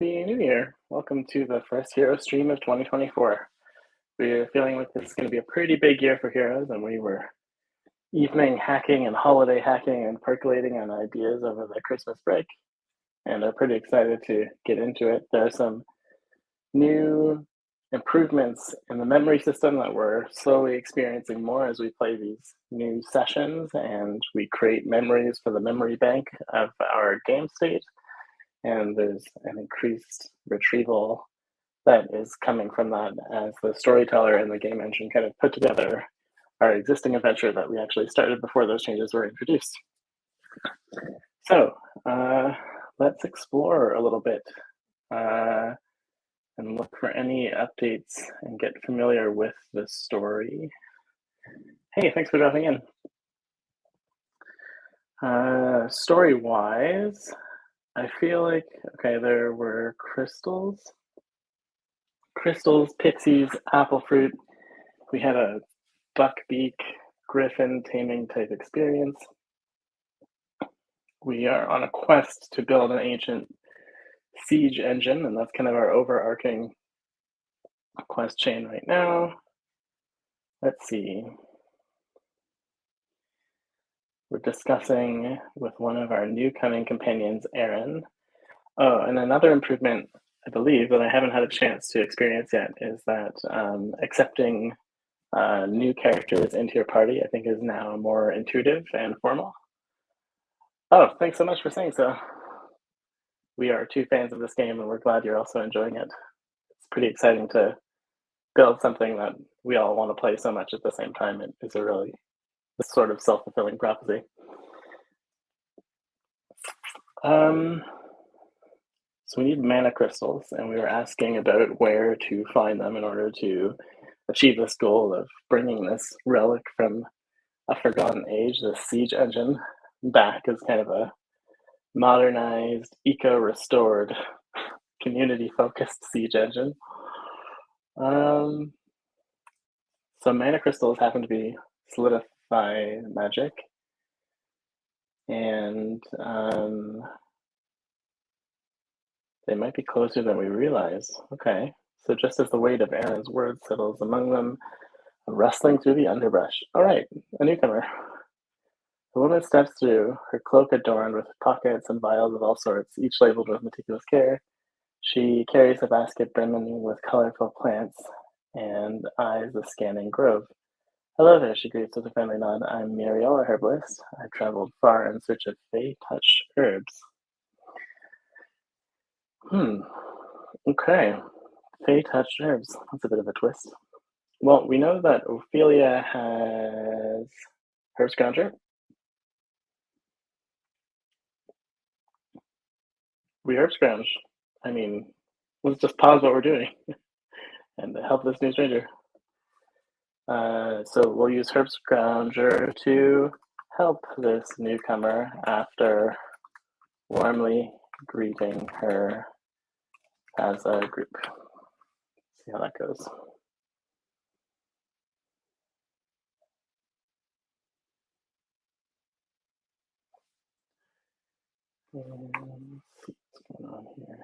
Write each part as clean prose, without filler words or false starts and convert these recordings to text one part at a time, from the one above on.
Happy New Year. Welcome to the first Hero stream of 2024. We're feeling like this is going to be a pretty big year for Heroes, and we were evening hacking and holiday hacking and percolating on ideas over the Christmas break, and are pretty excited to get into it. There are some new improvements in the memory system that we're slowly experiencing more as we play these new sessions, and we create memories for the memory bank of our game state. And there's an increased retrieval that is coming from that as the storyteller and the game engine kind of put together our existing adventure that we actually started before those changes were introduced. So let's explore a little bit and look for any updates and get familiar with the story. Hey, thanks for dropping in. Story-wise, I feel like, okay, there were crystals, pixies, apple fruit. We had a buckbeak griffin taming type experience. We are on a quest to build an ancient siege engine, and that's kind of our overarching quest chain right now. Let's see. We're discussing with one of our new coming companions, Aaron. Oh, and another improvement, I believe, that I haven't had a chance to experience yet is that accepting new characters into your party, I think, is now more intuitive and formal. Oh, thanks so much for saying so. We are two fans of this game, and we're glad you're also enjoying it. It's pretty exciting to build something that we all want to play so much at the same time. It is a really sort of self-fulfilling prophecy. So we need mana crystals, and we were asking about where to find them in order to achieve this goal of bringing this relic from a forgotten age, the siege engine, back as kind of a modernized, eco-restored, community-focused siege engine. So mana crystals happen to be solidify magic, and they might be closer than we realize. Okay, so just as the weight of Aaron's words settles among them, rustling through the underbrush. All right, a newcomer. The woman steps through, her cloak adorned with pockets and vials of all sorts, each labeled with meticulous care. She carries a basket brimming with colorful plants and eyes a scanning grove. Hello there, she greets with a friendly nod. I'm Muriel, a herbalist. I've traveled far in search of Fey-touch herbs. Okay. Fey-touched herbs. That's a bit of a twist. Well, we know that Ophelia has herb scrounger. We herb scrounge. I mean, let's just pause what we're doing and help this new stranger. So we'll use herb scrounger to help this newcomer after warmly greeting her as a group. See how that goes. Let's see what's going on here.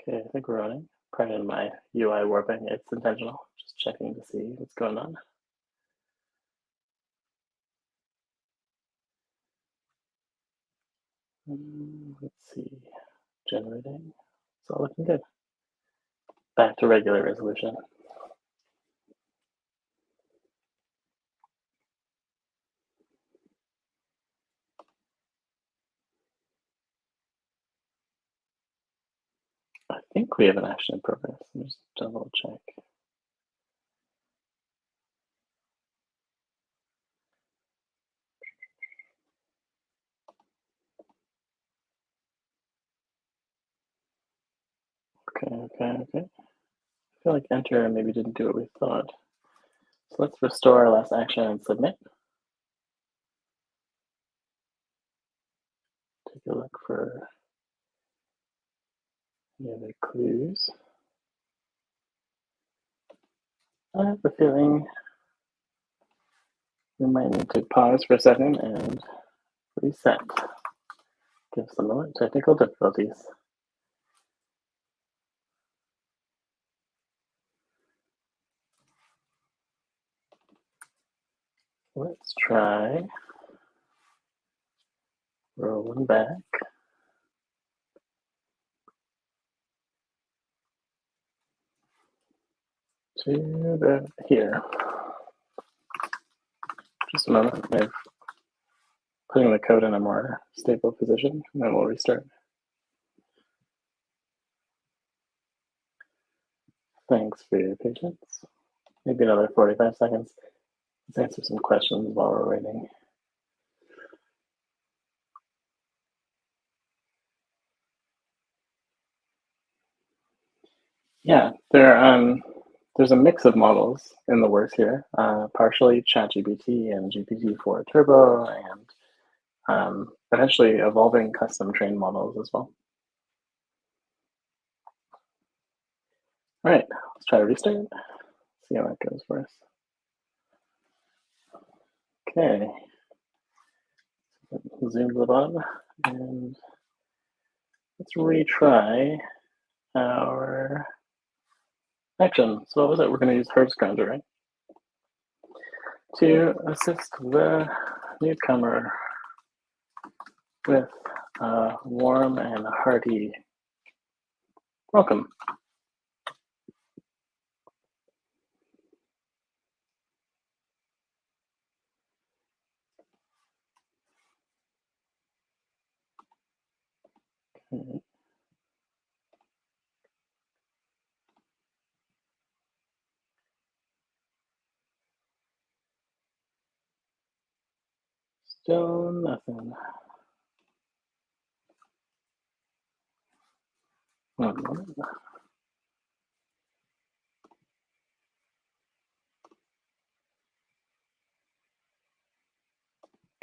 Okay, I think we're running. Pardon my UI warping. It's intentional. Just checking to see what's going on. Let's see. Generating. It's all looking good. Back to regular resolution. I think we have an action in progress. Let me just double check. Okay. I feel like enter maybe didn't do what we thought. So let's restore our last action and submit. Take a look for any other clues. I have a feeling we might need to pause for a second and reset. Give some more technical difficulties. Let's try rolling back to here. Just a moment. I'm putting the code in a more stable position, and then we'll restart. Thanks for your patience. Maybe another 45 seconds. Let's answer some questions while we're waiting. Yeah, there's a mix of models in the works here, partially ChatGPT and GPT-4 Turbo, and potentially evolving custom trained models as well. All right, let's try to restart. See how that goes for us. Okay, zoom to the bottom, and let's retry our action. So what was it? We're going to use Herb's Grounder, right? To assist the newcomer with a warm and hearty welcome. Okay. Still nothing. 1 moment.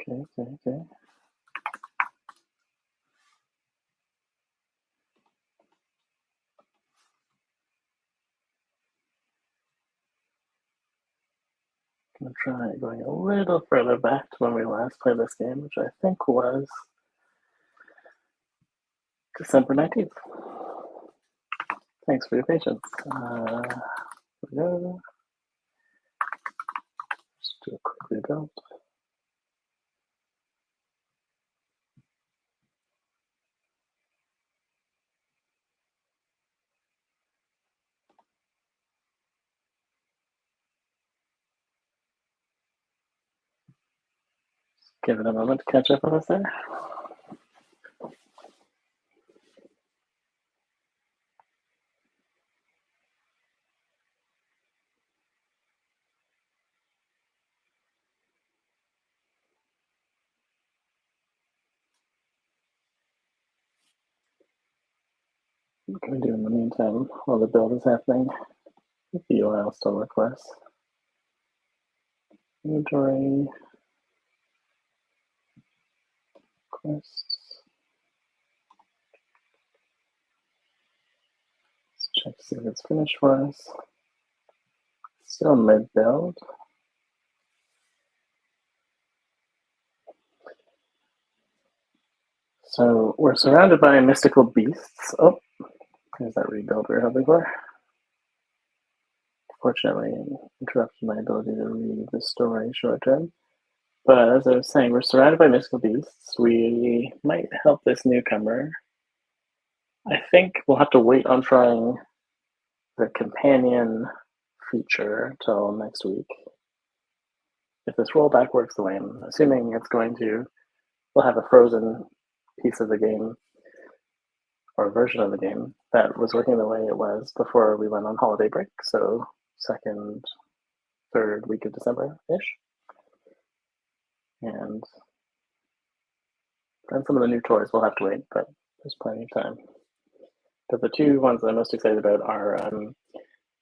Okay. I'm gonna try going a little further back to when we last played this game, which I think was December 19th. Thanks for your patience. Here we go. Just do a quick rebuild. Give it a moment to catch up on us there. What can we do in the meantime while the build is happening? The UI will still work less. Inventory, quests. Let's check to see if it's finished for us. Still mid-build. So we're surrounded by mystical beasts. Oh, there's that rebuild we were hoping for. Fortunately, it interrupted my ability to read the story short term. But as I was saying, we're surrounded by mystical beasts. We might help this newcomer. I think we'll have to wait on trying the companion feature till next week. If this rollback works the way I'm assuming it's going to, we'll have a frozen piece of the game or version of the game that was working the way it was before we went on holiday break. So second, third week of December-ish. And then some of the new toys will have to wait, but there's plenty of time. But the two ones that I'm most excited about are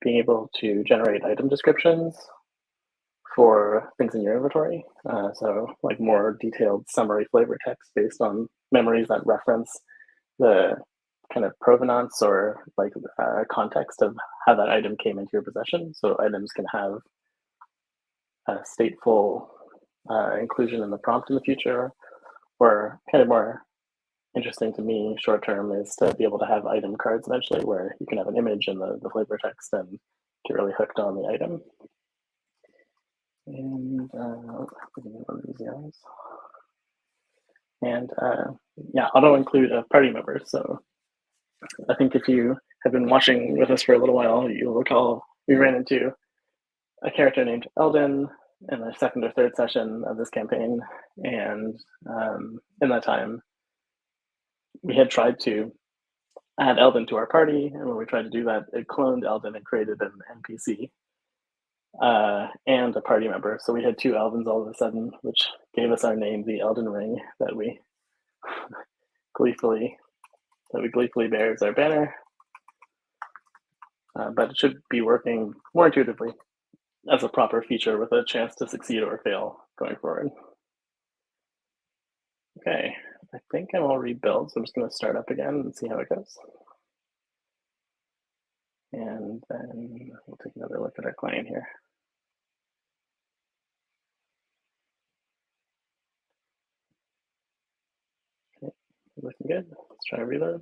being able to generate item descriptions for things in your inventory. So like more detailed summary flavor text based on memories that reference the kind of provenance or like context of how that item came into your possession. So items can have a stateful inclusion in the prompt in the future, or kind of more interesting to me short term is to be able to have item cards eventually where you can have an image in the flavor text and get really hooked on the item. And one of these guys. And yeah, auto include a party member. So I think if you have been watching with us for a little while, you'll recall we ran into a character named Eldon in the second or third session of this campaign. And in that time, we had tried to add Eldon to our party. And when we tried to do that, it cloned Eldon and created an NPC and a party member. So we had two Eldons all of a sudden, which gave us our name, the Eldon Ring, that we gleefully bear as our banner. But it should be working more intuitively as a proper feature with a chance to succeed or fail going forward. Okay, I think I'm all rebuilt, so I'm just going to start up again and see how it goes. And then we'll take another look at our client here. Okay, looking good. Let's try to reload.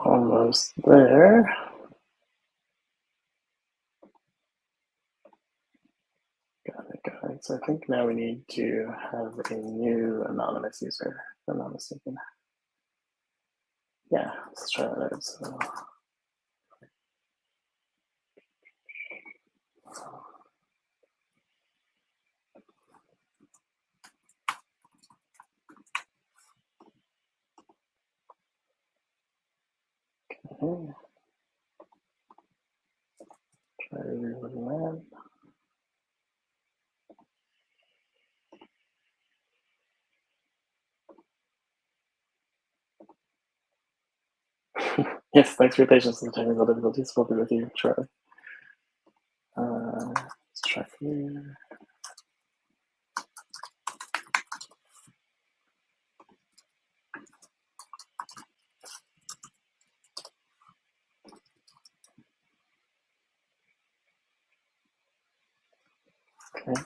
Almost there. Got it. So I think now we need to have a new anonymous user, if I'm not mistaken. Yeah, let's try that out. So, okay. Try reloading that. Yes, thanks for your patience with the technical difficulties. We'll be with you shortly. Let's try here. Okay.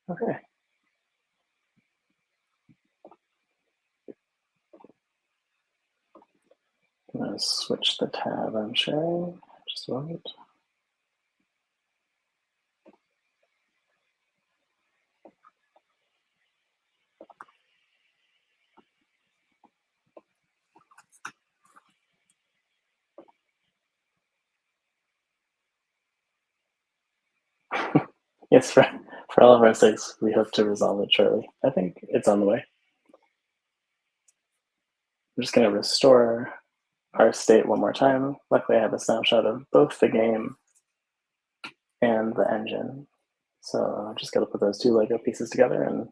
Okay. I'm going to switch the tab I'm sharing. Just a moment. Yes, for all of our sakes, we hope to resolve it shortly. I think it's on the way. I'm just going to restore our state one more time. Luckily, I have a snapshot of both the game and the engine. So I'm just got to put those two Lego pieces together, and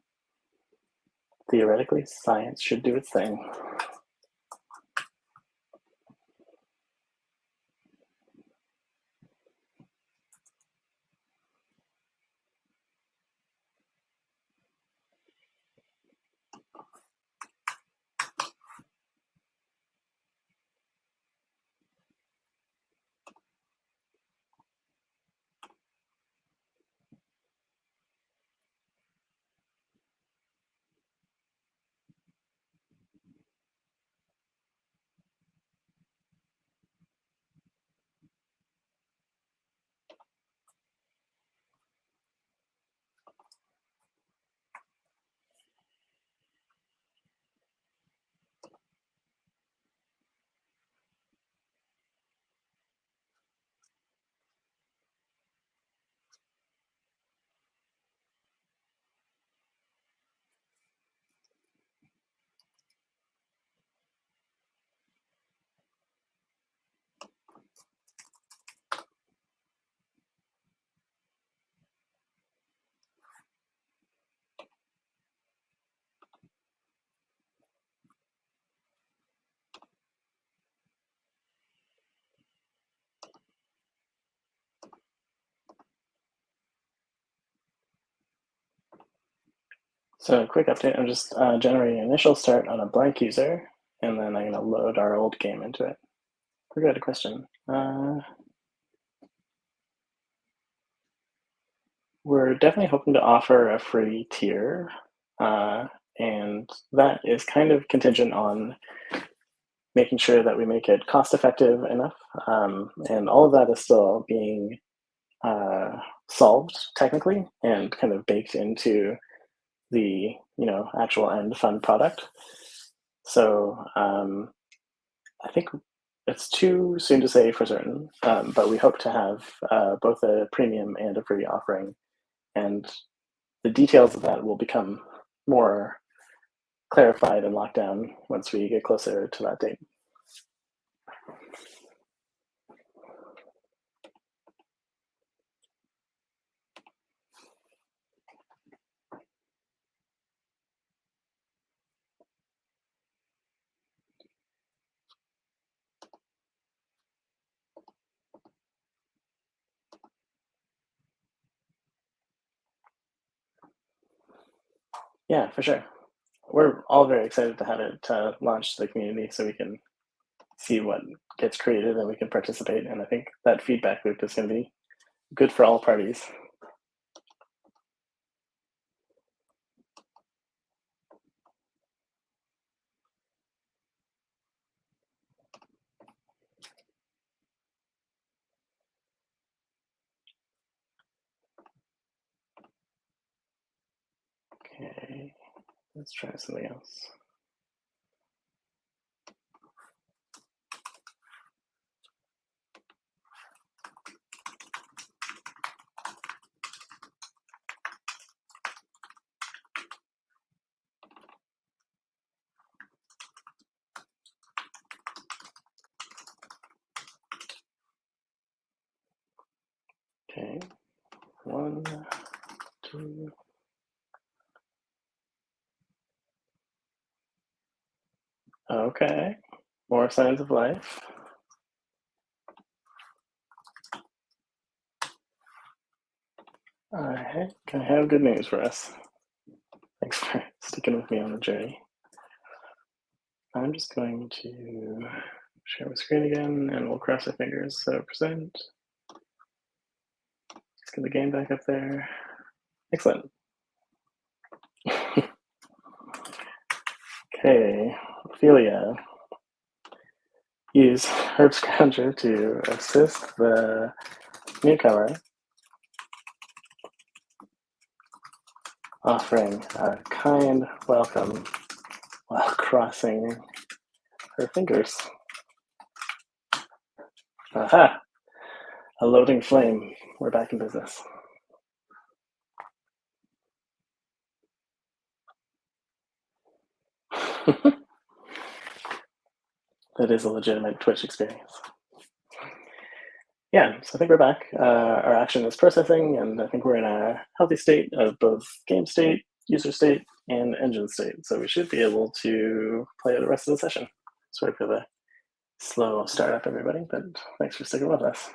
theoretically, science should do its thing. So quick update, I'm just generating an initial start on a blank user, and then I'm going to load our old game into it. Good question. We're definitely hoping to offer a free tier, and that is kind of contingent on making sure that we make it cost effective enough, and all of that is still being solved technically and kind of baked into the actual end fund product. So I think it's too soon to say for certain, but we hope to have both a premium and a free offering, and the details of that will become more clarified and locked down once we get closer to that date. Yeah, for sure. We're all very excited to have it launch to the community so we can see what gets created and we can participate. And I think that feedback loop is going to be good for all parties. Okay, let's try something else. Okay, 1, 2. Okay, more signs of life. I have good news for us. Thanks for sticking with me on the journey. I'm just going to share my screen again, and we'll cross our fingers. So present. Let's get the game back up there. Excellent. Okay, Ophelia. Use Herb Scrounger to assist the newcomer, offering a kind welcome while crossing her fingers. Aha! A loading flame. We're back in business. That is a legitimate Twitch experience. Yeah, so I think we're back. Our action is processing, and I think we're in a healthy state of both game state, user state, and engine state. So we should be able to play the rest of the session. Sorry for the slow startup, everybody, but thanks for sticking with us.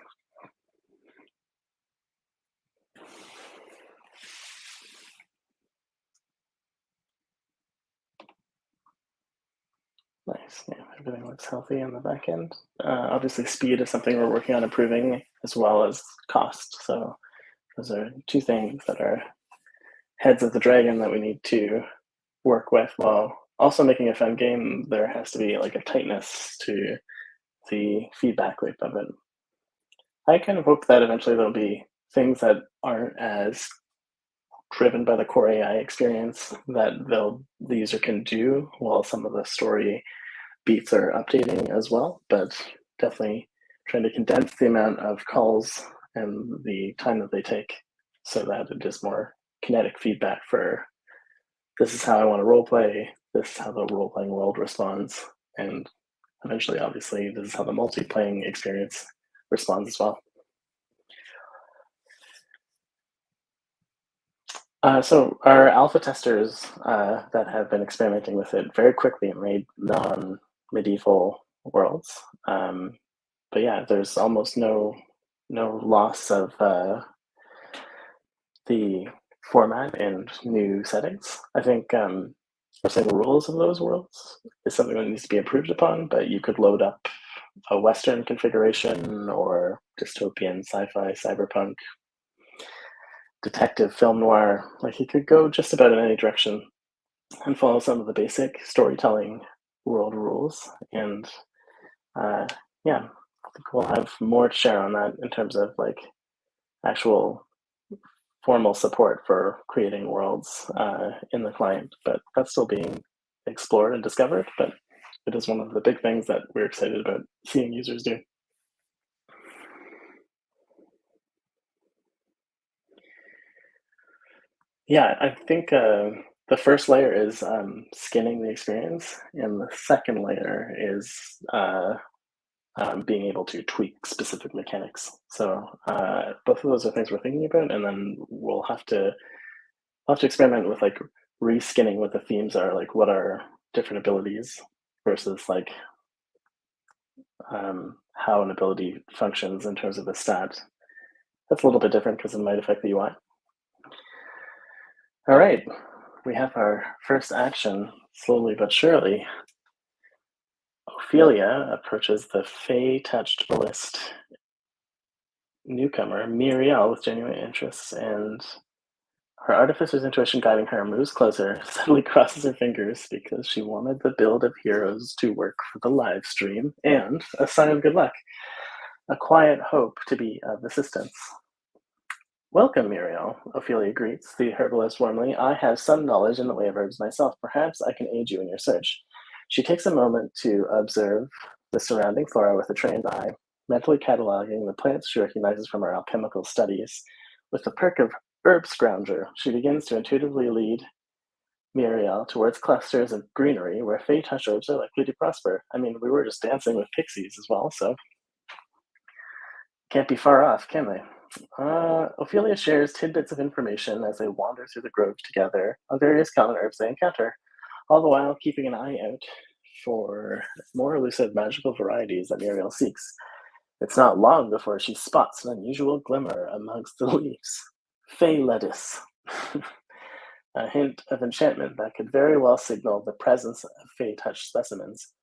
Nice. Yeah, everything looks healthy on the back end. Obviously, speed is something we're working on improving, as well as cost. So those are two things that are heads of the dragon that we need to work with, while also making a fun game. There has to be like a tightness to the feedback loop of it. I kind of hope that eventually there'll be things that aren't as driven by the core AI experience that the user can do, while some of the story beats are updating as well. But definitely trying to condense the amount of calls and the time that they take so that it is more kinetic feedback for this is how I want to role play, this is how the role playing world responds, and eventually, obviously, this is how the multi-playing experience responds as well. So our alpha testers that have been experimenting with it very quickly made non-medieval worlds. But yeah, there's almost no loss of the format and new settings. I think the rules of those worlds is something that needs to be improved upon, but you could load up a Western configuration or dystopian sci-fi, cyberpunk, detective, film noir. Like you could go just about in any direction and follow some of the basic storytelling world rules. And yeah, I think we'll have more to share on that in terms of like actual formal support for creating worlds in the client, but that's still being explored and discovered. But it is one of the big things that we're excited about seeing users do. Yeah, I think the first layer is skinning the experience, and the second layer is being able to tweak specific mechanics. So both of those are things we're thinking about, and then we'll have to experiment with like reskinning what the themes are, like what are different abilities versus like how an ability functions in terms of a stat. That's a little bit different because it might affect the UI. All right, we have our first action slowly but surely. Ophelia approaches the Fey-touched ballist newcomer, Muriel, with genuine interests, and her artificer's intuition guiding her moves closer, suddenly crosses her fingers because she wanted the build of heroes to work for the live stream, and a sign of good luck, a quiet hope to be of assistance. Welcome, Muriel, Ophelia greets the herbalist warmly. I have some knowledge in the way of herbs myself. Perhaps I can aid you in your search. She takes a moment to observe the surrounding flora with a trained eye, mentally cataloging the plants she recognizes from her alchemical studies. With the perk of herb scrounger, she begins to intuitively lead Muriel towards clusters of greenery where Fey-touch herbs are likely to prosper. I mean, we were just dancing with pixies as well, so can't be far off, can they? Ophelia shares tidbits of information as they wander through the grove together on various common herbs they encounter, all the while keeping an eye out for more elusive magical varieties that Muriel seeks. It's not long before she spots an unusual glimmer amongst the leaves. Fey lettuce. A hint of enchantment that could very well signal the presence of Fey-touched specimens.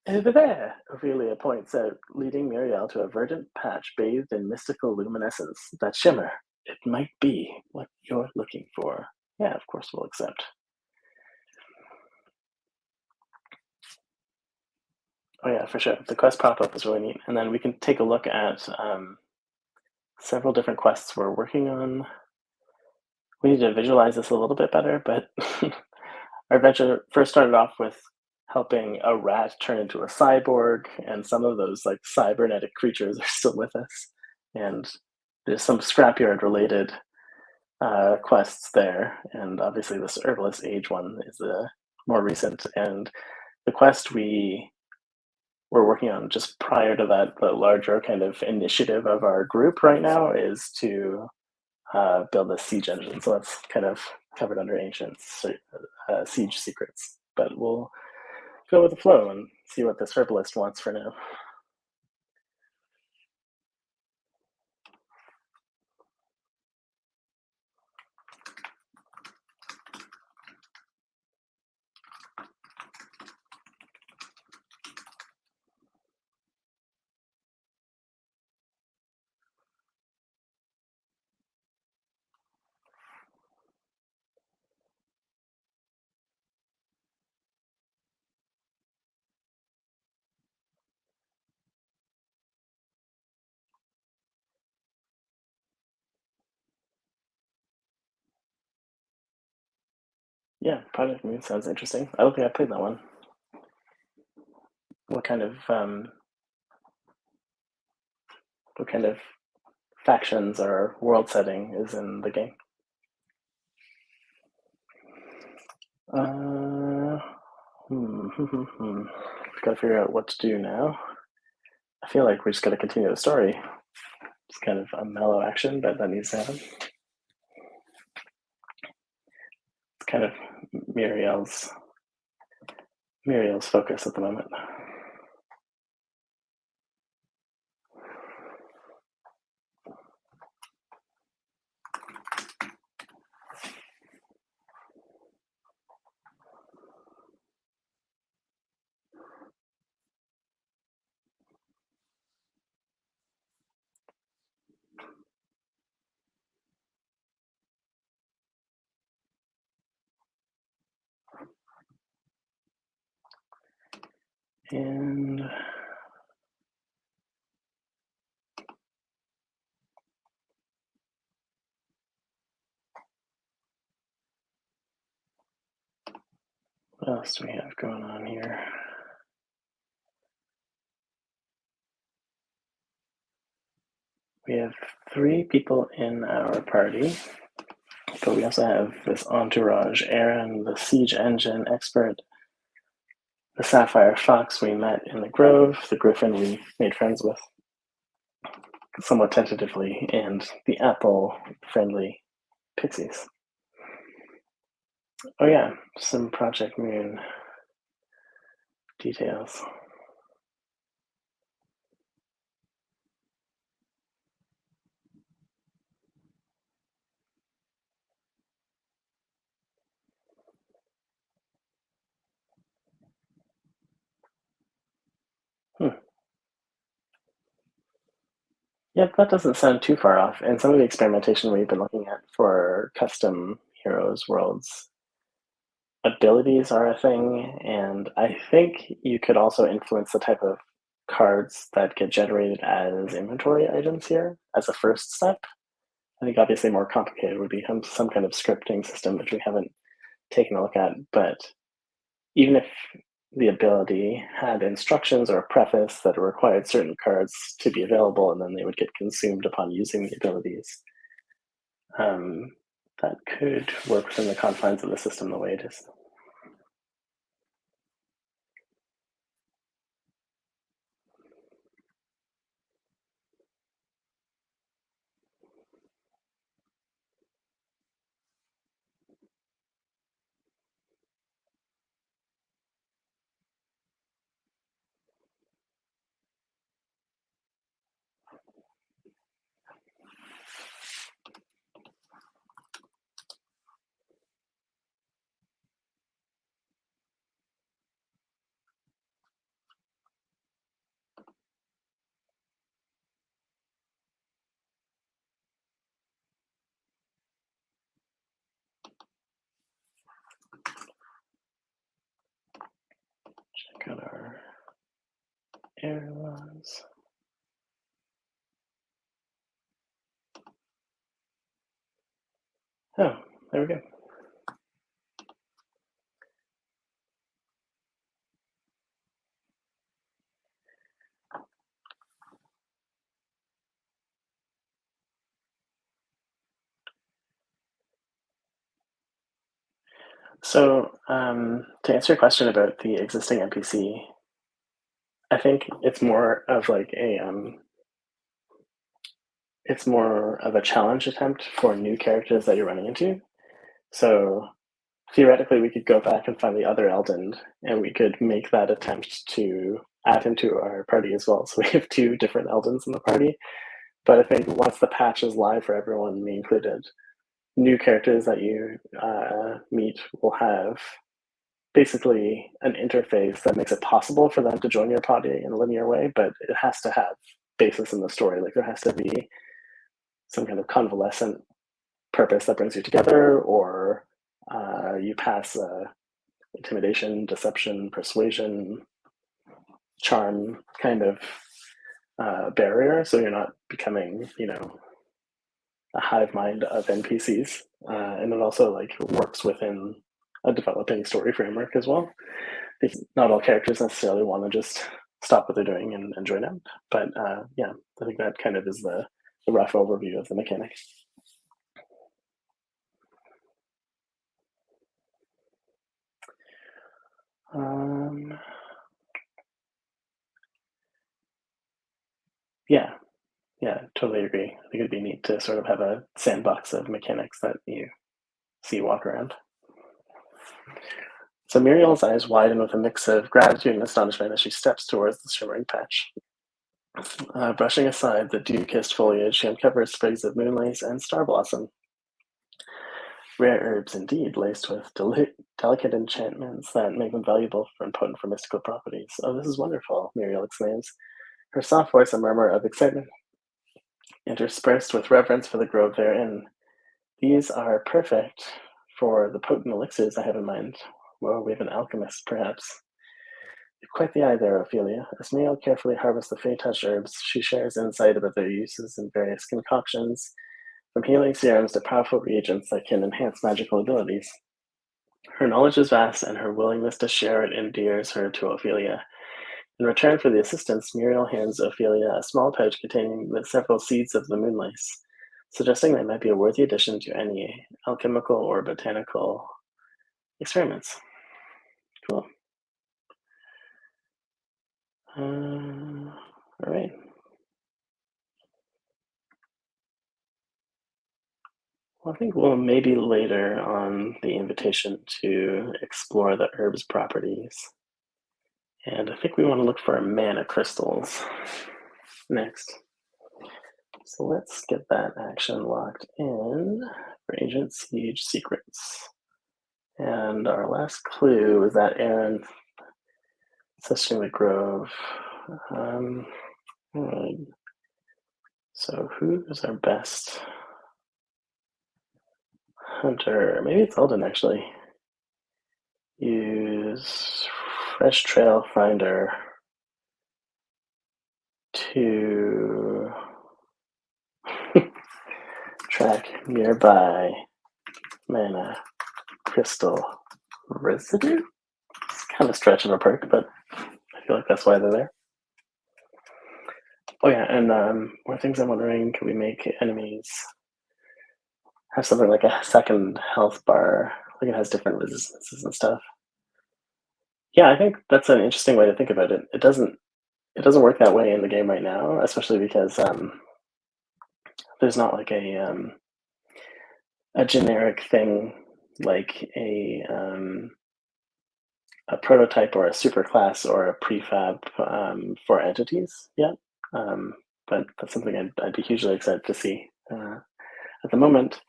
Over there, Ophelia points out, leading Muriel to a verdant patch bathed in mystical luminescence. That shimmer, it might be what you're looking for. Yeah, of course we'll accept. Oh yeah, for sure. The quest pop-up is really neat. And then we can take a look at several different quests we're working on. We need to visualize this a little bit better, but our adventure first started off with helping a rat turn into a cyborg, and some of those like cybernetic creatures are still with us. And there's some scrapyard related quests there, and obviously this herbalist age one is more recent. And the quest we were working on just prior to that, the larger kind of initiative of our group right now is to build a siege engine. So that's kind of covered under ancient siege secrets. But we'll go with the flow and see what this herbalist wants for now. Yeah, Project Moon sounds interesting. I don't think I played that one. What kind of factions or world setting is in the game? Got to figure out what to do now. I feel like we just got to continue the story. It's kind of a mellow action, but that needs to happen. It's kind of Muriel's focus at the moment. And what else do we have going on here? We have 3 people in our party, but we also have this entourage: Aaron, the siege engine expert, the sapphire fox we met in the grove, the griffin we made friends with somewhat tentatively, and the apple-friendly pixies. Oh yeah, some Project Moon details. Yeah, that doesn't sound too far off. And some of the experimentation we've been looking at for custom heroes worlds, abilities are a thing, and I think you could also influence the type of cards that get generated as inventory items here as a first step. I think obviously more complicated would be some kind of scripting system, which we haven't taken a look at. But even if the ability had instructions or a preface that required certain cards to be available, and then they would get consumed upon using the abilities, um, that could work within the confines of the system the way it is. Check out our airlines. Oh, there we go. So, to answer your question about the existing NPC, I think it's more of a challenge attempt for new characters that you're running into. So theoretically, we could go back and find the other Eldon, and we could make that attempt to add him to our party as well. So we have 2 different Eldons in the party. But I think once the patch is live for everyone, me included, new characters that you meet will have basically an interface that makes it possible for them to join your party in a linear way, but it has to have basis in the story. Like there has to be some kind of convalescent purpose that brings you together, or you pass intimidation, deception, persuasion, charm kind of barrier, so you're not becoming, a hive mind of NPCs, and it also like works within a developing story framework as well. Because not all characters necessarily want to just stop what they're doing and join out. But yeah, I think that kind of is the rough overview of the mechanic. Um, yeah, yeah, totally agree. I think it'd be neat to sort of have a sandbox of mechanics that you see walk around. So Muriel's eyes widen with a mix of gratitude and astonishment as she steps towards the shimmering patch. Brushing aside the dew-kissed foliage, she uncovers sprigs of moonlace and star blossom. Rare herbs indeed, laced with delicate enchantments that make them valuable and potent for mystical properties. Oh, this is wonderful, Muriel exclaims, her soft voice a murmur of excitement, interspersed with reverence for the grove therein. These are perfect for the potent elixirs I have in mind. Well, we have an alchemist, perhaps. Quite the eye there, Ophelia. As Muriel carefully harvests the faint-touch herbs, she shares insight about their uses in various concoctions, from healing serums to powerful reagents that can enhance magical abilities. Her knowledge is vast, and her willingness to share it endears her to Ophelia. In return for the assistance, Muriel hands Ophelia a small pouch containing the several seeds of the moonlace, suggesting they might be a worthy addition to any alchemical or botanical experiments. Cool. All right. Well, I think we'll maybe later on the invitation to explore the herb's properties. And I think we want to look for mana crystals next. So let's get that action locked in for Agent Siege Secrets. And our last clue is that Aaron Session the Grove. Right. So who is our best hunter? Maybe it's Eldon, actually. Use Fresh Trail Finder to track nearby mana crystal residue. It's kind of stretch of a perk, but I feel like that's why they're there. Oh yeah, and more things I'm wondering, can we make enemies have something like a second health bar? Like it has different resistances and stuff. Yeah, I think that's an interesting way to think about it. It doesn't work that way in the game right now, especially because there's not like a generic thing like a prototype or a superclass or a prefab for entities yet. But that's something I'd be hugely excited to see. At the moment,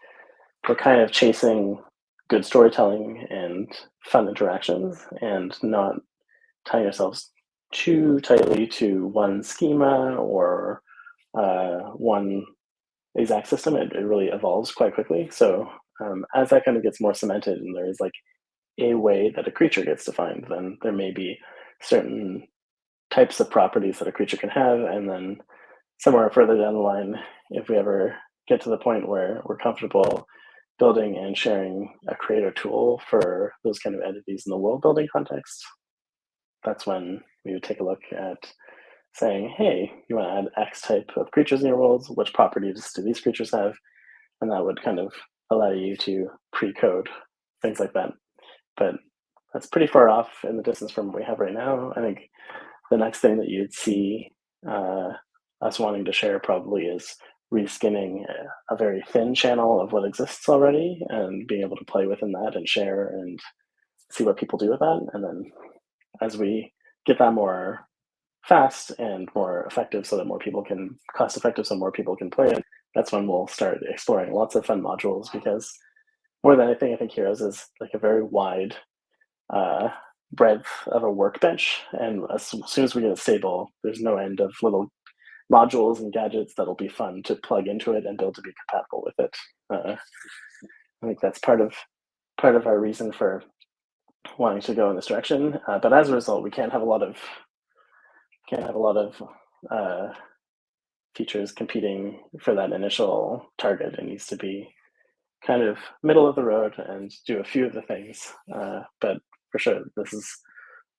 we're kind of chasing good storytelling and fun interactions and not tying ourselves too tightly to one schema or one exact system. It really evolves quite quickly. So as that kind of gets more cemented and there is like a way that a creature gets defined, then there may be certain types of properties that a creature can have, and then somewhere further down the line, if we ever get to the point where we're comfortable building and sharing a creator tool for those kind of entities in the world building context, that's when we would take a look at saying, hey, you want to add X type of creatures in your worlds, which properties do these creatures have? And that would kind of allow you to pre-code things like that. But that's pretty far off in the distance from what we have right now. I think the next thing that you'd see us wanting to share probably is reskinning a very thin channel of what exists already and being able to play within that and share and see what people do with that. And then as we get that more fast and more effective so that more people can cost effective so more people can play it, that's when we'll start exploring lots of fun modules, because more than anything, I think Heroes is like a very wide breadth of a workbench, and as soon as we get it stable, there's no end of little modules and gadgets that'll be fun to plug into it and build to be compatible with it. I think that's part of our reason for wanting to go in this direction. But as a result, we can't have a lot of features competing for that initial target. It needs to be kind of middle of the road and do a few of the things. But for sure, this is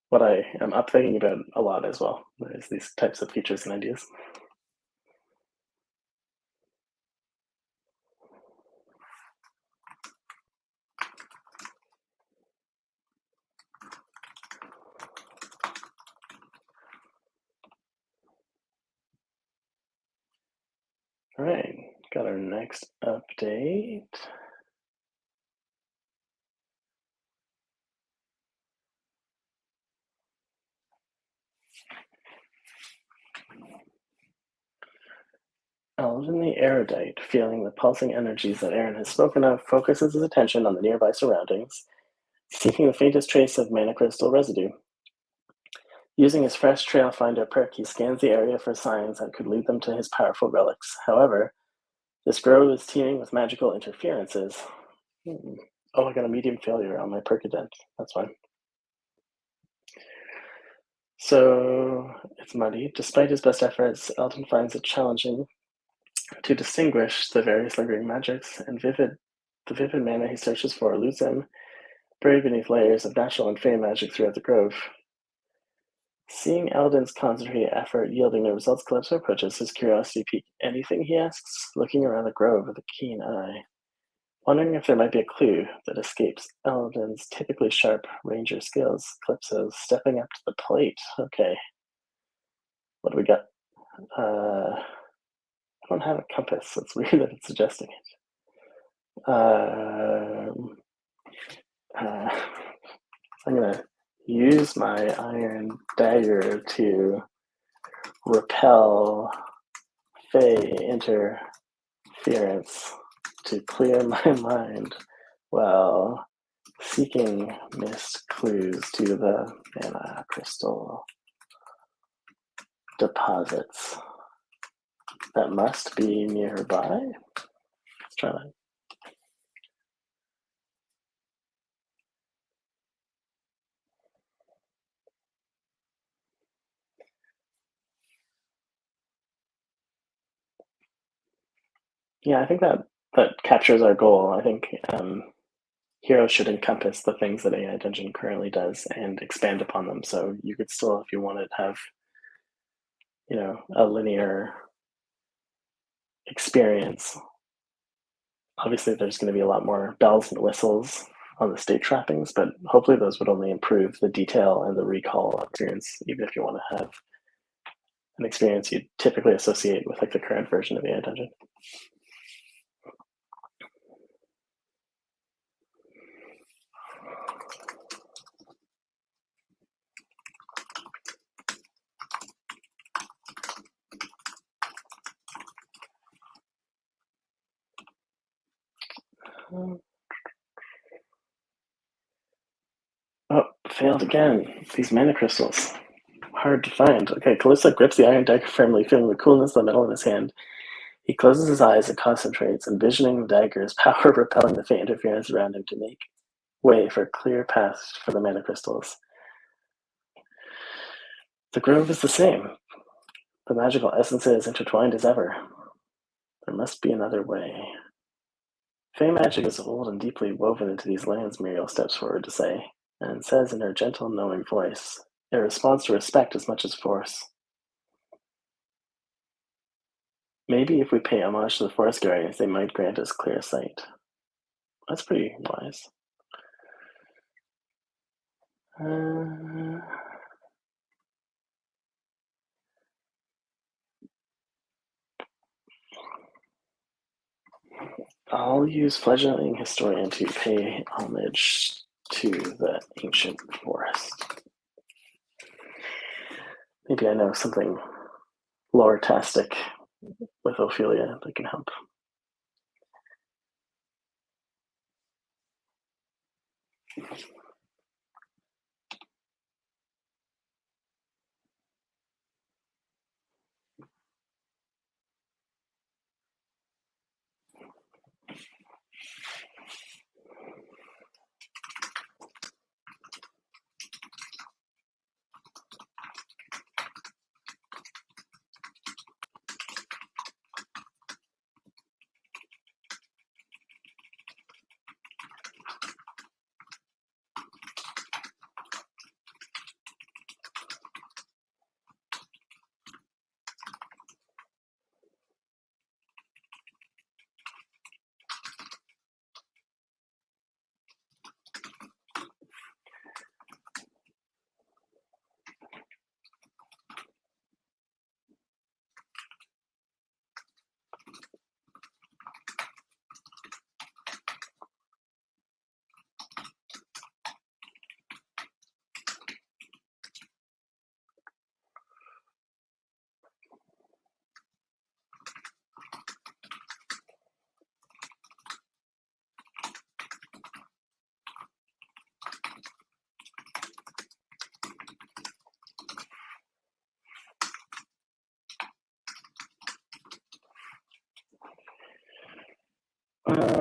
what I am up thinking about a lot as well, is these types of features and ideas. All right, got our next update. Eldon the Erudite, feeling the pulsing energies that Aaron has spoken of, focuses his attention on the nearby surroundings, seeking the faintest trace of mana crystal residue. Using his fresh trail finder perk, he scans the area for signs that could lead them to his powerful relics. However, this grove is teeming with magical interferences. Oh, I got a medium failure on my perk event. That's fine. So it's muddy. Despite his best efforts, Eldon finds it challenging to distinguish the various lingering magics, and the vivid mana he searches for eludes him, buried beneath layers of natural and fey magic throughout the grove. Seeing Eldon's concentrated effort yielding no results, Calypso approaches, his curiosity piqued. Anything, he asks, looking around the grove with a keen eye, wondering if there might be a clue that escapes Eldon's typically sharp ranger skills. Calypso's stepping up to the plate. Okay, what do we got? I don't have a compass. It's weird that it's suggesting it. I'm gonna use my iron dagger to repel fey interference to clear my mind while seeking missed clues to the mana crystal deposits that must be nearby. Let's try that. Yeah, I think that captures our goal. I think Hero should encompass the things that AI Dungeon currently does and expand upon them. So you could still, if you wanted, have a linear experience. Obviously, there's going to be a lot more bells and whistles on the state trappings, but hopefully those would only improve the detail and the recall experience, even if you want to have an experience you typically associate with like the current version of AI Dungeon. Oh, failed again. These mana crystals. Hard to find. Okay, Callisto grips the iron dagger firmly, feeling the coolness of the metal in his hand. He closes his eyes and concentrates, envisioning the dagger's power repelling the faint interference around him to make way for a clear path for the mana crystals. The grove is the same. The magical essences intertwined as ever. There must be another way. Fey magic is old and deeply woven into these lands, Muriel steps forward to say, and says in her gentle, knowing voice, it responds to respect as much as force. Maybe if we pay homage to the forest guardians, they might grant us clear sight. That's pretty wise. I'll use Fledgling Historian to pay homage to the ancient forest. Maybe I know something lore-tastic with Ophelia that can help.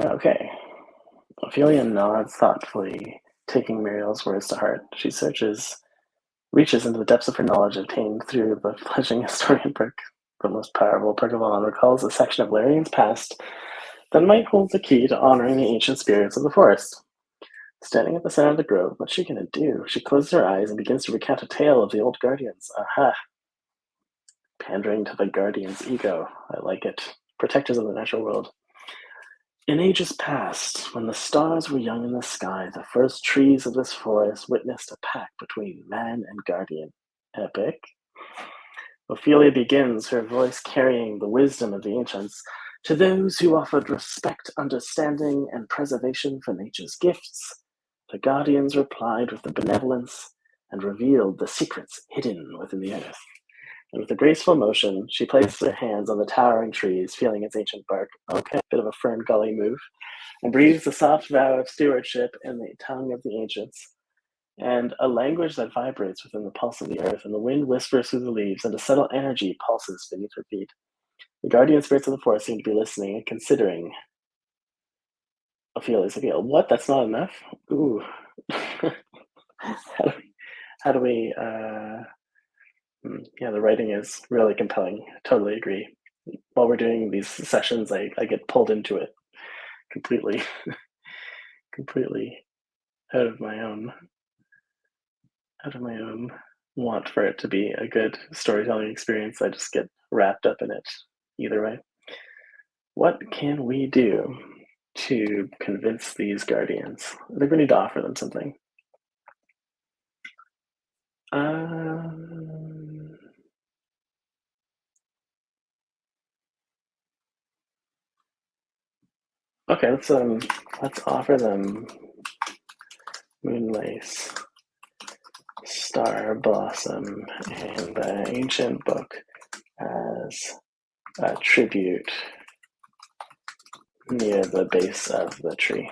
Okay. Ophelia nods thoughtfully, taking Muriel's words to heart. She searches reaches into the depths of her knowledge obtained through the fledgling historian perk. The most powerful perk of all, and recalls a section of Larian's past that might hold the key to honoring the ancient spirits of the forest. Standing at the center of the grove, what's she gonna do? She closes her eyes and begins to recount a tale of the old guardians. Aha! Pandering to the guardian's ego. I like it. Protectors of the natural world. In ages past, when the stars were young in the sky, the first trees of this forest witnessed a pact between man and guardian. Epic. Ophelia begins, her voice carrying the wisdom of the ancients. To those who offered respect, understanding, and preservation for nature's gifts, the guardians replied with the benevolence and revealed the secrets hidden within the earth. And with a graceful motion, she placed her hands on the towering trees, feeling its ancient bark. Okay, bit of a Fern Gully move. And breathes a soft vow of stewardship in the tongue of the ancients, and a language that vibrates within the pulse of the earth, and the wind whispers through the leaves, and a subtle energy pulses beneath her feet. The guardian spirits of the forest seem to be listening and considering Ophelia's appeal. What? That's not enough? Ooh. how do we yeah, the writing is really compelling. Totally agree. While we're doing these sessions, I get pulled into it completely, completely out of my own want for it to be a good storytelling experience. I just get wrapped up in it either way. What can we do to convince these guardians? I think we need to offer them something. Okay, let's offer them Moonlace, Star Blossom, and the Ancient Book as a tribute near the base of the tree.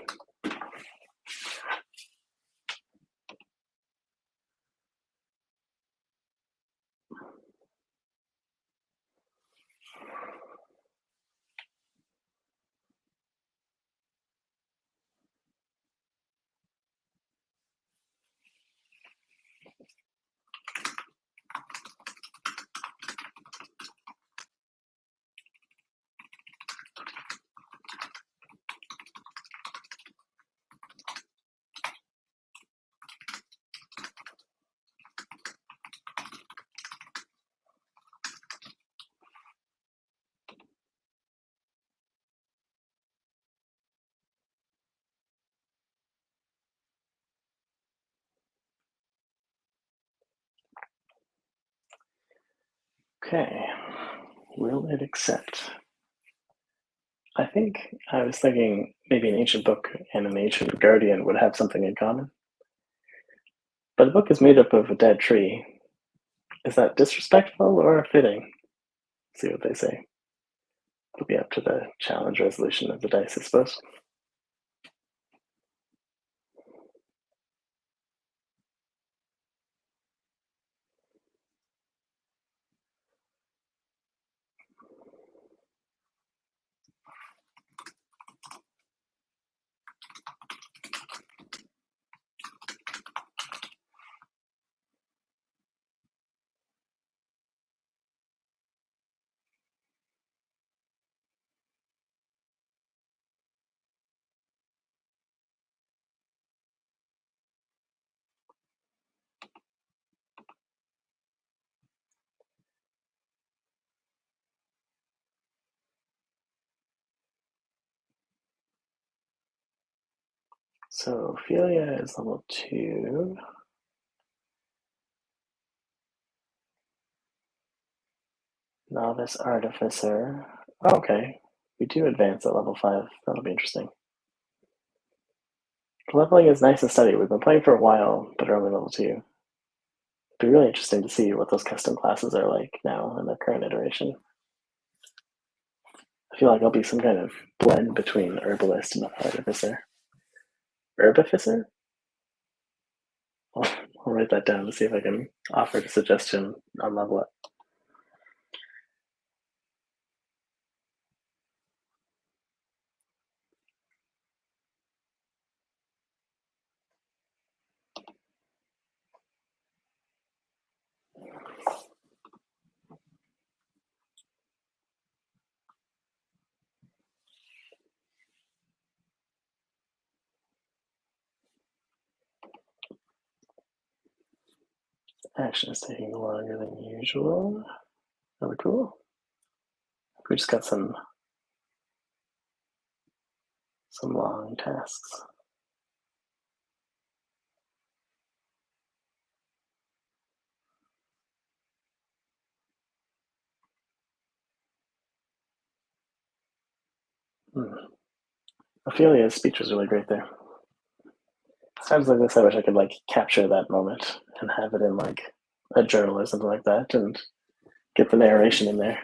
Okay, will it accept? I think I was thinking maybe an ancient book and an ancient guardian would have something in common. But the book is made up of a dead tree. Is that disrespectful or fitting? See what they say. It'll be up to the challenge resolution of the dice, I suppose. So Ophelia is level 2. Novice Artificer. Oh, okay. We do advance at level 5. That'll be interesting. Leveling is nice and steady. We've been playing for a while, but are only level 2. It'd be really interesting to see what those custom classes are like now in the current iteration. I feel like I'll be some kind of blend between Herbalist and Artificer. Herbificer? I'll write that down to see if I can offer a suggestion on level up. action is taking longer than usual. Really cool. We just got some long tasks. Ophelia's speech was really great there. Times like this, I wish I could like capture that moment and have it in like a journal or something like that, and get the narration in there.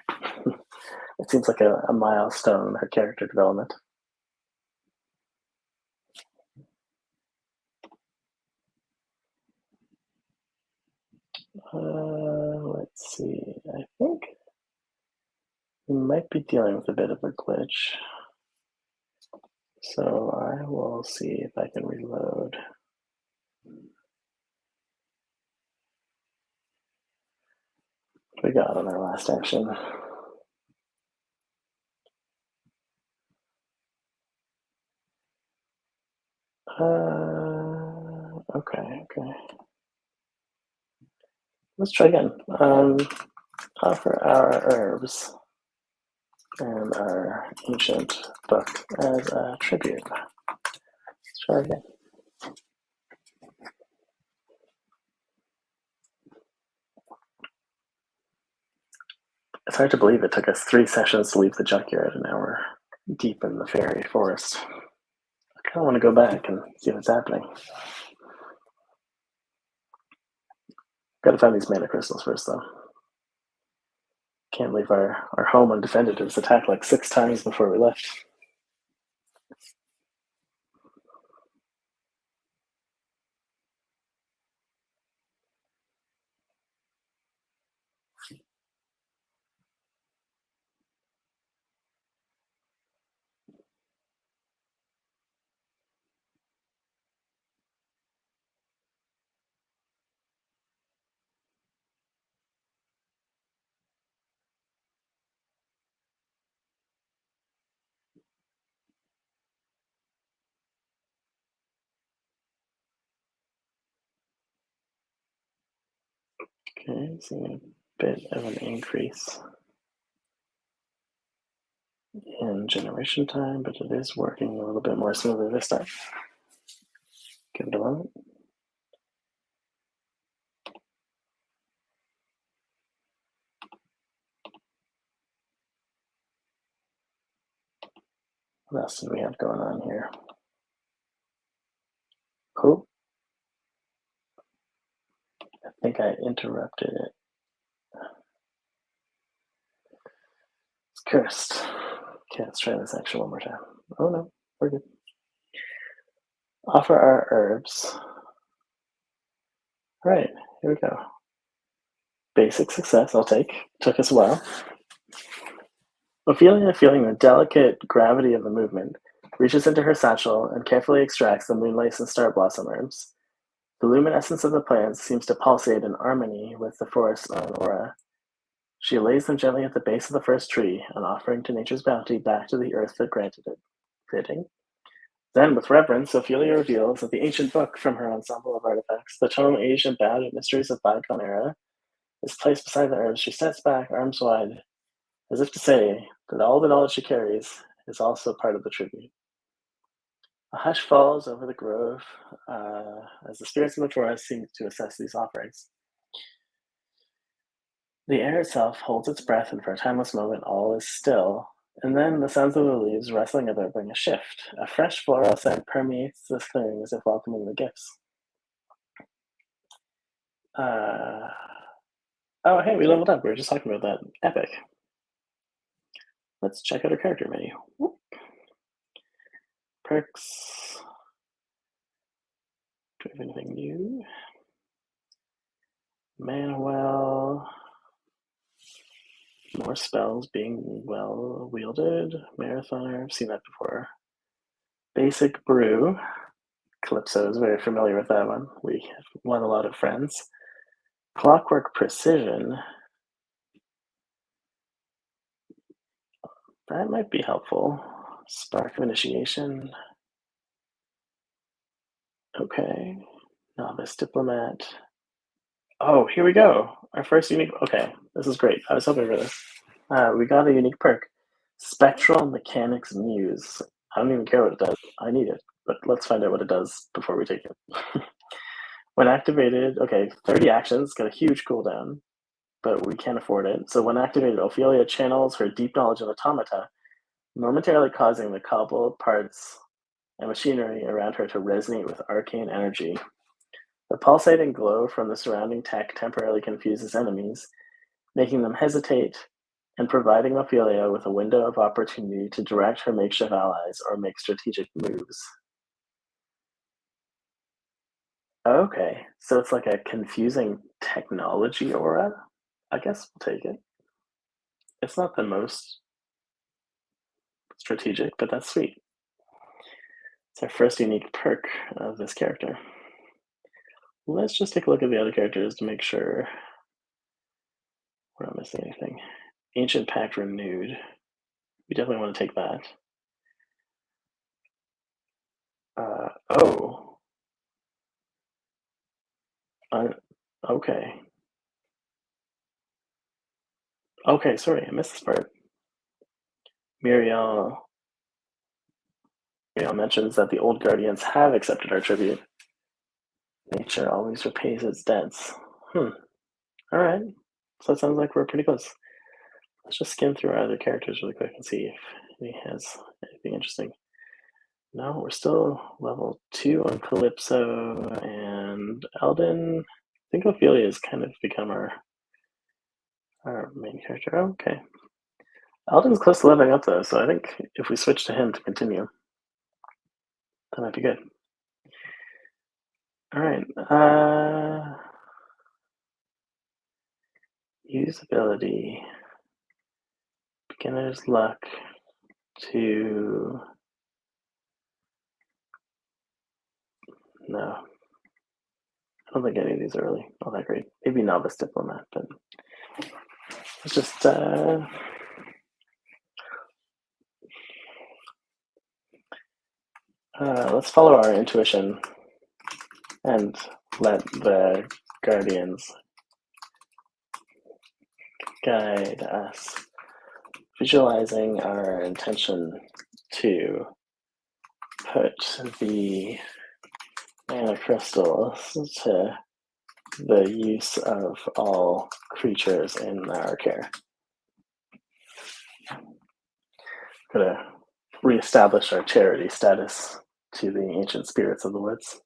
It seems like a milestone in her character development. Let's see. I think we might be dealing with a bit of a glitch. So I will see if I can reload. What we got on our last action. Okay. Let's try again. Offer our herbs and our ancient book as a tribute. Let's try again. It's hard to believe it took us 3 sessions to leave the junkyard, and now we're deep in the fairy forest. I kind of want to go back and see what's happening. Gotta find these mana crystals first, though. Can't leave our home undefended. It was attacked like 6 times before we left. Okay, seeing a bit of an increase in generation time, but it is working a little bit more smoothly this time. Give it a moment. What else do we have going on here? Oh, I think I interrupted it. It's cursed. Okay, let's try this action one more time. Oh no, we're good. Offer our herbs. All right, here we go. Basic success, I'll take. Took us a while. Ophelia, feeling the delicate gravity of the movement, reaches into her satchel and carefully extracts the moonlace and star blossom herbs. The luminescence of the plants seems to pulsate in harmony with the forest's own aura. She lays them gently at the base of the first tree, an offering to nature's bounty back to the earth that granted it. Fitting. Then, with reverence, Ophelia reveals that the ancient book from her ensemble of artifacts, the tome aged and bound in mysteries of bygone era, is placed beside the herbs. She steps back, arms wide, as if to say that all the knowledge she carries is also part of the tribute. A hush falls over the grove as the spirits in the forest seem to assess these offerings. The air itself holds its breath, and for a timeless moment all is still. And then the sounds of the leaves rustling about bring a shift. A fresh floral scent permeates this clearing as if welcoming the gifts. Oh, hey, we leveled up. We were just talking about that. Epic. Let's check out our character menu. Whoop. Perks. Do we have anything new? Manuel. More spells being well wielded. Marathoner. I've seen that before. Basic brew. Calypso is very familiar with that one. We have won a lot of friends. Clockwork precision. That might be helpful. Spark of initiation. Okay. Novice diplomat. Oh, here we go. Our first unique. Okay, this is great. I was hoping for this. We got a unique perk. Spectral Mechanics Muse. I don't even care what it does. I need it, but let's find out what it does before we take it. When activated, okay, 30 actions, got a huge cooldown, but we can't afford it. So when activated, Ophelia channels her deep knowledge of automata, momentarily causing the cobbled parts and machinery around her to resonate with arcane energy. The pulsating glow from the surrounding tech temporarily confuses enemies, making them hesitate and providing Ophelia with a window of opportunity to direct her makeshift allies or make strategic moves. Okay, so it's like a confusing technology aura? I guess we'll take it. It's not the most strategic, but that's sweet. It's our first unique perk of this character. Let's just take a look at the other characters to make sure we're not missing anything. Ancient Pact Renewed. We definitely want to take that. Oh. Okay. Okay, sorry, I missed this part. Muriel mentions that the old guardians have accepted our tribute. Nature always repays its debts. All right. So it sounds like we're pretty close. Let's just skim through our other characters really quick and see if he has anything interesting. No, we're still level 2 on Calypso and Eldon. I think Ophelia has kind of become our main character. Oh, okay. Eldon's close to leveling up though, so I think if we switch to him to continue, that might be good. All right. Usability. Beginner's luck to no. I don't think any of these are really all that great. Maybe novice diplomat, but let's just let's follow our intuition and let the guardians guide us, visualizing our intention to put the mana crystals to the use of all creatures in our care. Gonna reestablish our charity status to the ancient spirits of the woods.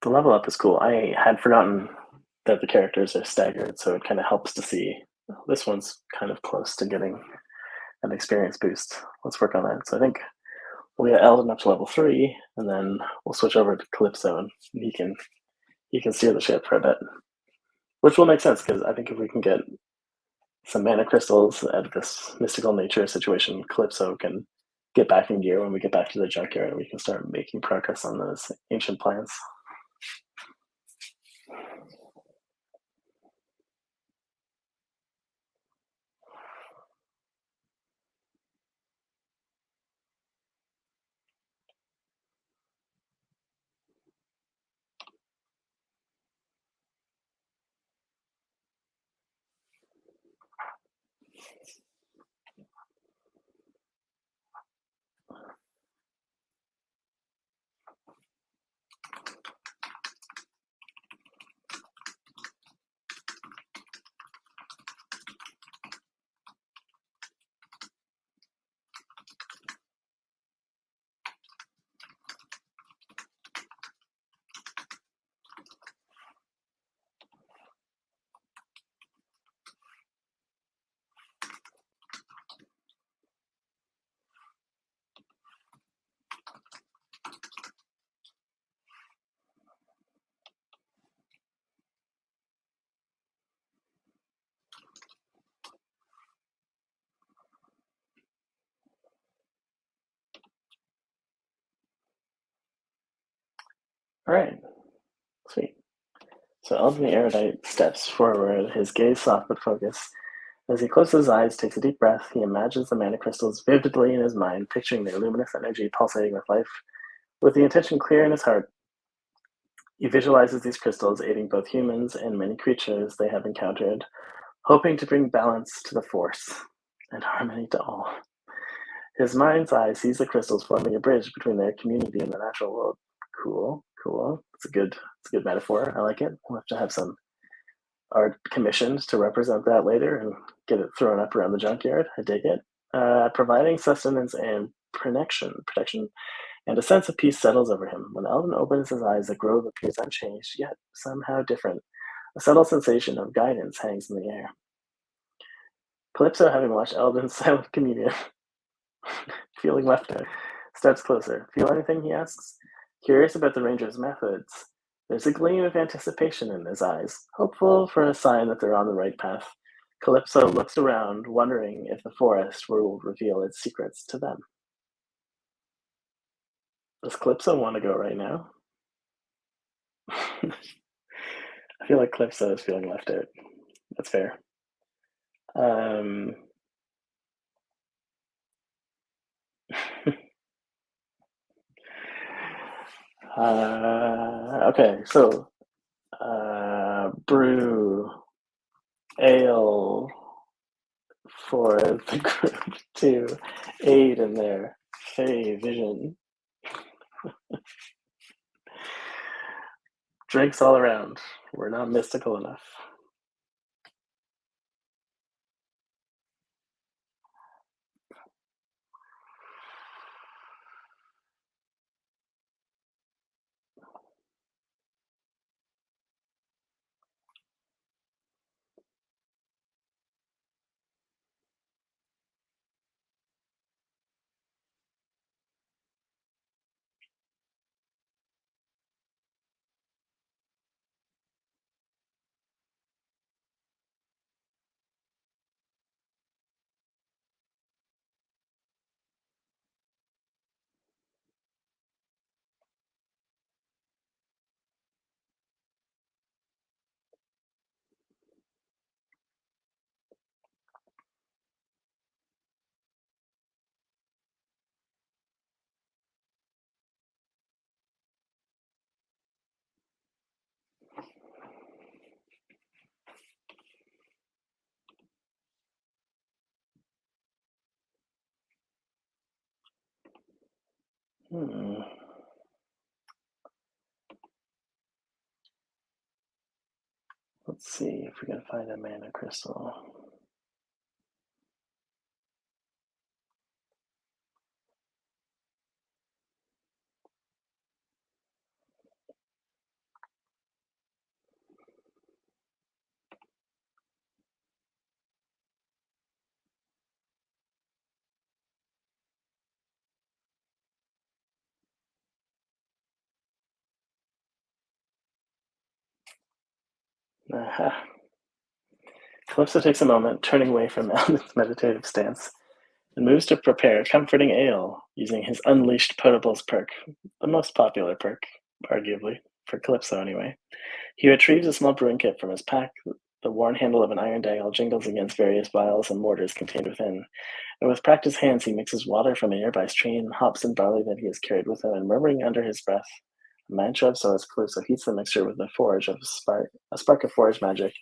The level up is cool. I had forgotten that the characters are staggered, so it kind of helps to see this one's kind of close to getting an experience boost. Let's work on that. So I think we'll get Eldon up to level 3, and then we'll switch over to Calypso, and he can steer the ship for a bit, which will make sense because I think if we can get some mana crystals out of this mystical nature situation, Calypso can get back in gear when we get back to the junkyard, and we can start making progress on those ancient plans. All right, sweet. So Eldon the Erudite steps forward, his gaze soft but focused. As he closes his eyes, takes a deep breath, he imagines the mana crystals vividly in his mind, picturing their luminous energy pulsating with life. With the intention clear in his heart, he visualizes these crystals aiding both humans and many creatures they have encountered, hoping to bring balance to the force and harmony to all. His mind's eye sees the crystals forming a bridge between their community and the natural world. Cool, cool. It's a good metaphor. I like it. We'll have to have some art commissioned to represent that later and get it thrown up around the junkyard. I dig it. Providing sustenance and protection, and a sense of peace settles over him. When Eldon opens his eyes, the grove appears unchanged, yet somehow different. A subtle sensation of guidance hangs in the air. Calypso, having watched Eldon's silent communion, feeling left out, steps closer. Feel anything, he asks? Curious about the ranger's methods, there's a gleam of anticipation in his eyes, hopeful for a sign that they're on the right path. Calypso looks around, wondering if the forest will reveal its secrets to them. Does Calypso want to go right now? I feel like Calypso is feeling left out. That's fair. Okay, so brew ale for the group to aid in their fey vision. Drinks all around. We're not mystical enough. Let's see if we can find a mana crystal. Aha. Calypso takes a moment, turning away from Eldon's meditative stance, and moves to prepare comforting ale using his Unleashed Potables perk, the most popular perk, arguably, for Calypso anyway. He retrieves a small brewing kit from his pack. The worn handle of an iron dial jingles against various vials and mortars contained within, and with practiced hands he mixes water from a nearby stream, hops and barley that he has carried with him, and murmuring under his breath a mantra of Sora's Calypso heats the mixture with a spark of forge magic,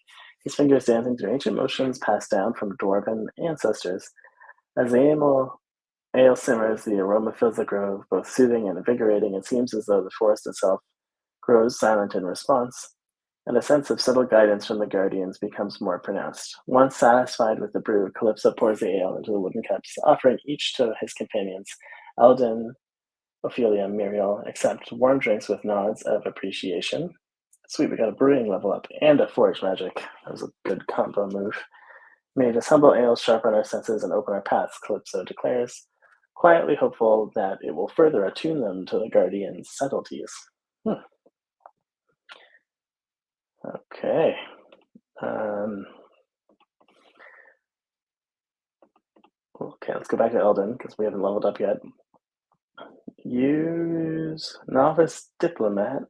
his fingers dancing through ancient motions passed down from dwarven ancestors. As the ale simmers, the aroma fills the grove, both soothing and invigorating. It seems as though the forest itself grows silent in response, and a sense of subtle guidance from the guardians becomes more pronounced. Once satisfied with the brew, Calypso pours the ale into the wooden cups, offering each to his companions. Eldon, Ophelia, and Muriel accept warm drinks with nods of appreciation. Sweet, we got a brewing level up and a forge magic. That was a good combo move. May this humble ale sharpen our senses and open our paths, Calypso declares, quietly hopeful that it will further attune them to the guardian's subtleties. Okay. Okay, let's go back to Eldon because we haven't leveled up yet. Use Novice Diplomat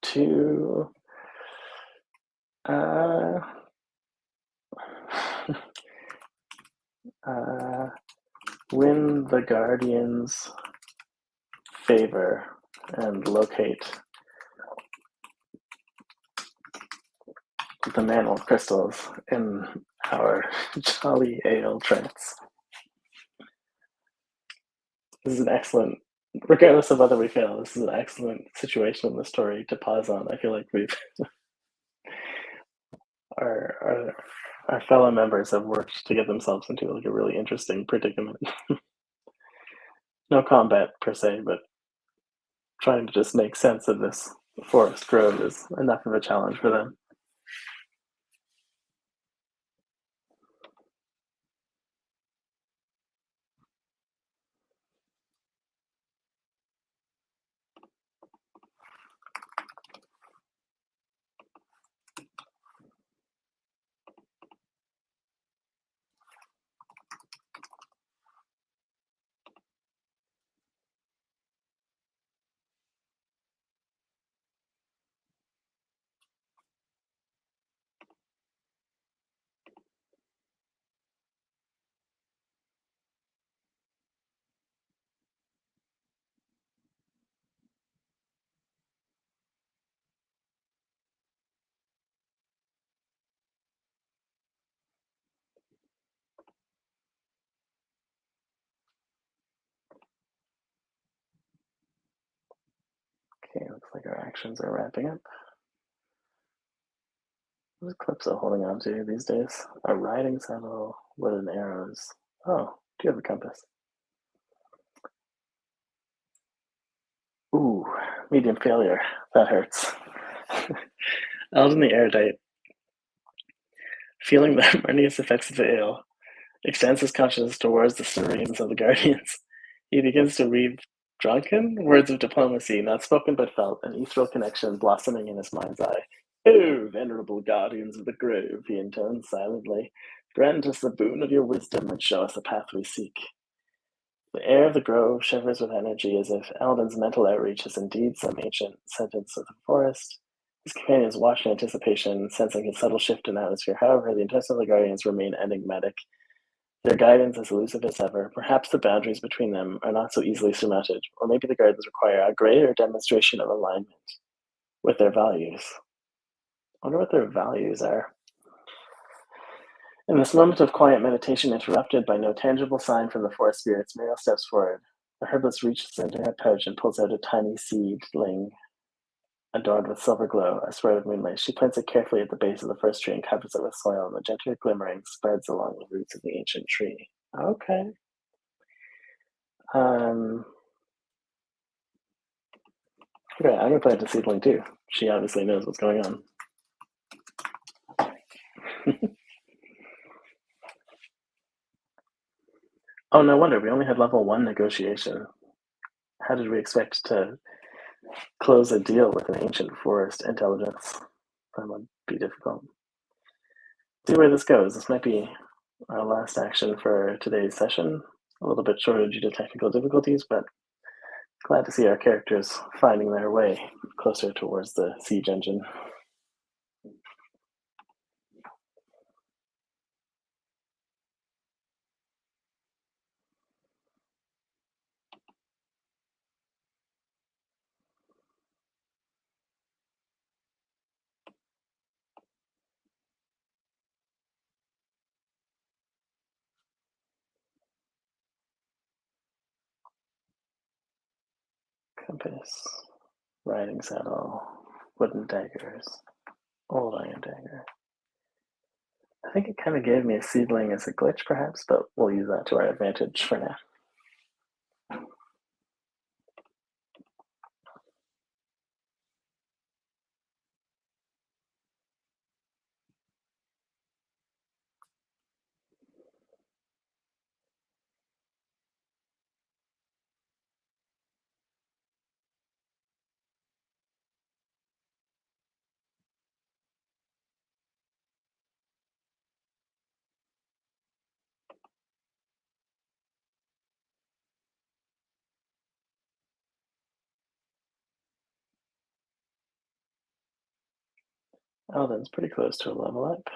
to win the Guardian's favor and locate the mantle of crystals in our jolly ale trance. This is an excellent, regardless of whether we fail, this is an excellent situation in the story to pause on. I feel like our, our, our fellow members have worked to get themselves into like a really interesting predicament. No combat per se, but trying to just make sense of this forest grove is enough of a challenge for them. Okay, looks like our actions are wrapping up. What Calypso holding on to these days? A riding saddle, wooden arrows. Oh, do you have a compass? Ooh, medium failure. That hurts. Eldon the Erudite, feeling the harmonious effects of the ale, extends his consciousness towards the serenes of the Guardians. He begins to weave drunken words of diplomacy, not spoken but felt, an ethereal connection blossoming in his mind's eye. Oh, venerable guardians of the grove, he intones silently, grant us the boon of your wisdom and show us the path we seek. The air of the grove shivers with energy as if Eldon's mental outreach is indeed some ancient sentence of the forest. His companions watch in anticipation, sensing his subtle shift in atmosphere. However, the intentions of the Guardians remain enigmatic, their guidance as elusive as ever. Perhaps the boundaries between them are not so easily surmounted, or maybe the Guardians require a greater demonstration of alignment with their values. I wonder what their values are. In this moment of quiet meditation, interrupted by no tangible sign from the forest spirits, Muriel steps forward. The herbalist reaches into her pouch and pulls out a tiny seedling adorned with silver glow, a spread of moonlight. She plants it carefully at the base of the first tree and covers it with soil, and the gentle glimmering spreads along the roots of the ancient tree. Okay. Okay, I'm gonna plant a seedling too. She obviously knows what's going on. Oh, no wonder. We only had level 1 negotiation. How did we expect to close a deal with an ancient forest intelligence? That would be difficult. See where this goes. This might be our last action for today's session. A little bit shorter due to technical difficulties, but glad to see our characters finding their way closer towards the siege engine. Compass, riding saddle, wooden daggers, old iron dagger. I think it kind of gave me a seedling as a glitch, perhaps, but we'll use that to our advantage for now. Eldon's pretty close to a level up.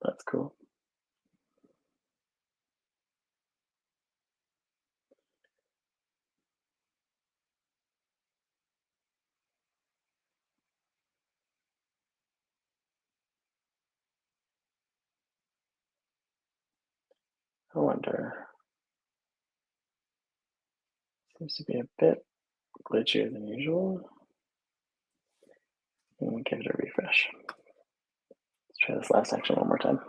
That's cool. I wonder. Seems to be a bit glitchier than usual. And give it a refresh. Let's try this last action one more time.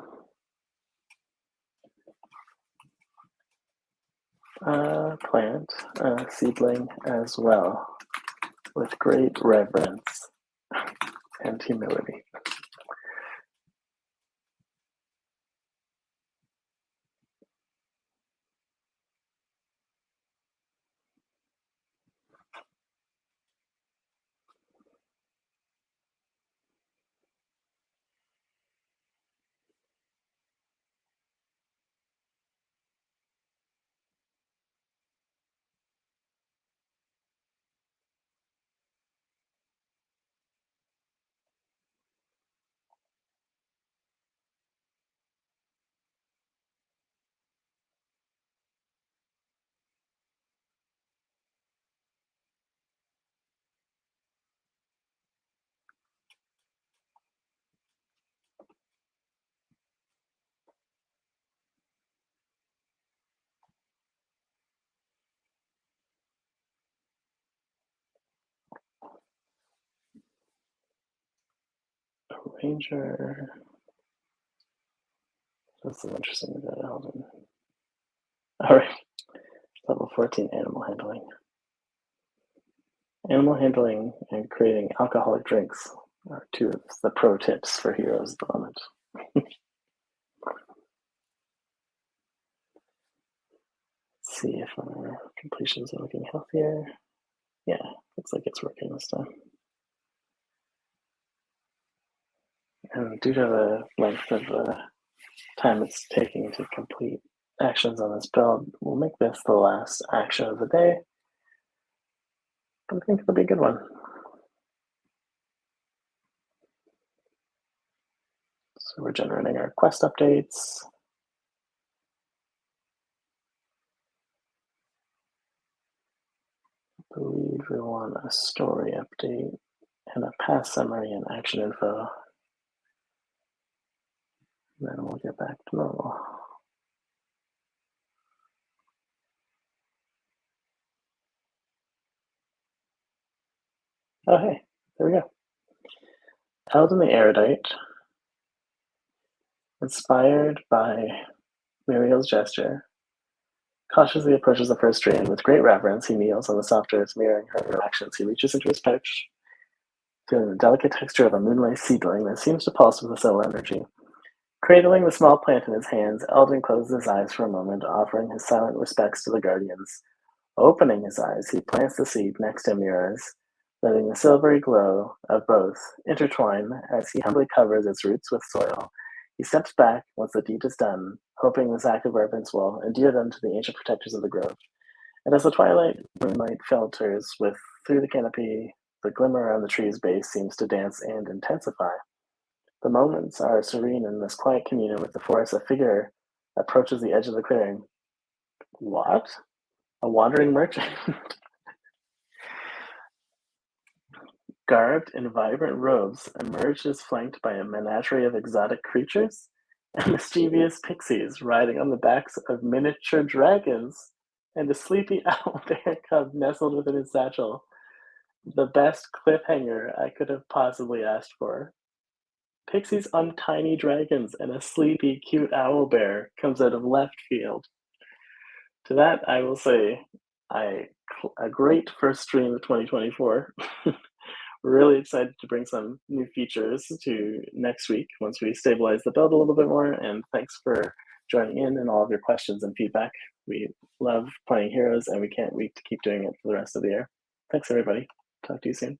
Plant a seedling as well, with great reverence and humility. A ranger. That's so interesting about Eldon. All right, level 14, animal handling. Animal handling and creating alcoholic drinks are two of the pro tips for heroes at the moment. Let's see if our completions are looking healthier. Yeah, looks like it's working this time. And due to the length of the time it's taking to complete actions on this build, we'll make this the last action of the day. But I think it'll be a good one. So we're generating our quest updates. I believe we want a story update and a past summary and action info. And then we'll get back to normal. Oh, hey, there we go. Eldon the Erudite, inspired by Muriel's gesture, cautiously approaches the first tree, and with great reverence, he kneels on the soft earth, mirroring her actions. He reaches into his pouch, feeling the delicate texture of a moonlight seedling that seems to pulse with a subtle energy. Cradling the small plant in his hands, Eldon closes his eyes for a moment, offering his silent respects to the guardians. Opening his eyes, he plants the seed next to Mira's, letting the silvery glow of both intertwine as he humbly covers its roots with soil. He steps back once the deed is done, hoping this act of reverence will endear them to the ancient protectors of the grove. And as the twilight moonlight filters through the canopy, the glimmer around the tree's base seems to dance and intensify. The moments are serene in this quiet communion with the forest. A figure approaches the edge of the clearing. What? A wandering merchant? Garbed in vibrant robes, emerges flanked by a menagerie of exotic creatures and mischievous pixies riding on the backs of miniature dragons, and a sleepy owlbear cub nestled within his satchel. The best cliffhanger I could have possibly asked for. Pixies on tiny dragons and a sleepy, cute owlbear comes out of left field. To that, I will say, a great first stream of 2024. We're really excited to bring some new features to next week once we stabilize the build a little bit more. And thanks for joining in and all of your questions and feedback. We love playing Heroes, and we can't wait to keep doing it for the rest of the year. Thanks, everybody. Talk to you soon.